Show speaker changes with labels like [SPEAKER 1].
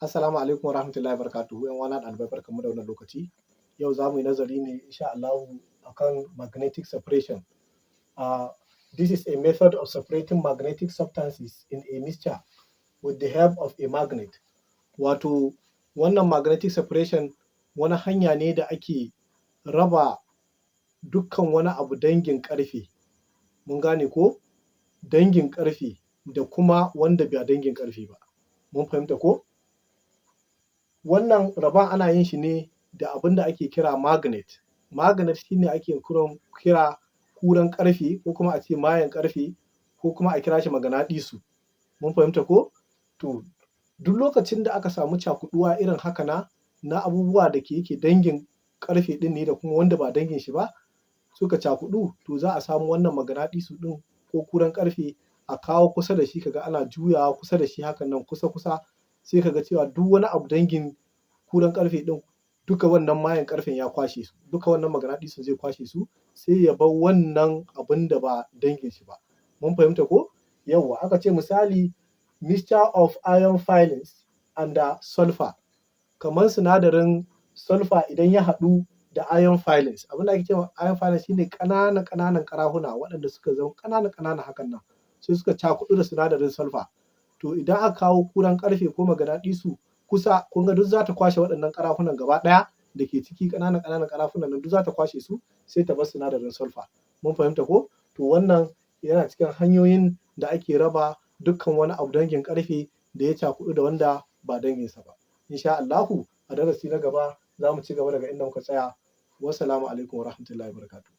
[SPEAKER 1] Assalamu alaikum wa rahmatullahi wa barakatuhu. ‘Yan uwana ɗalibai barkanmu da wannan lokaci. Yau za mu yi nazari ne insha Allahu akan magnetic separation. This is a method of separating magnetic substances in a mixture with the help of a magnet. Wato wannan magnetic separation wani hanya ne da ake raba dukkan wani abu dangin ƙarfe. Mun gane ko? Dangin ƙarfe da kuma wanda ba dangin ƙarfe ba. Mun fahimta ko? Wannan rabon ana yin shi ne da abin da ake kira magnet. Magnet shi ne ake kira kuran ƙarfe ko kuma a ce mayen ƙarfe ko kuma a kira shi maganaɗisu. Mun fahimta ko? To duk lokacin da aka samu cakuɗuwa irin haka na abubuwa da yake dangin ƙarfe ɗin ne da kuma wanda ba dangin shi ba suka cakuɗu, to za a samu wannan maganaɗisu ɗin ko kuran ƙarfe a kawo kusa da shi, kaga ana juyawa kusa da shi hakan nan kusa sai kaga cewa duk wani abu dangin kuran ƙarfe ɗin duka wannan mayen ƙarfen ya kwashe su, duka wannan maganaɗisun zai kwashe su, sai ya bar wannan abin da ba dangin shi ba. Mun fahimta ko? Yawwa, aka ce misali mixture of iron filings and sulfur, kamar sinadarin sulfur idan ya haɗu da iron filings. Abin da ake cewa iron filings shine ƙananan ƙarahuna waɗanda suka zama ƙanana hakan nan, sai suka cakuɗu da sinadarin sulfur. To idan aka kawo kuran ƙarfe ko maganaɗisu kusa, kun ga duk za ta kwashe waɗannan ƙarahunan gaba ɗaya da ke ciki, ƙananan ƙarahunan nan duk za ta kwashe su sai ta bar sinadarin sulfur. Mun fahimta ko? To wannan yana cikin hanyoyin da ake raba dukkan wani abu dangin ƙarfe da ya cakuɗu da wanda ba danginsa ba. Insha Allahu a darasi na gaba za mu ci gaba daga inda muka tsaya. Wassalamu alaikum wa rahmatullahi wa barakatuh.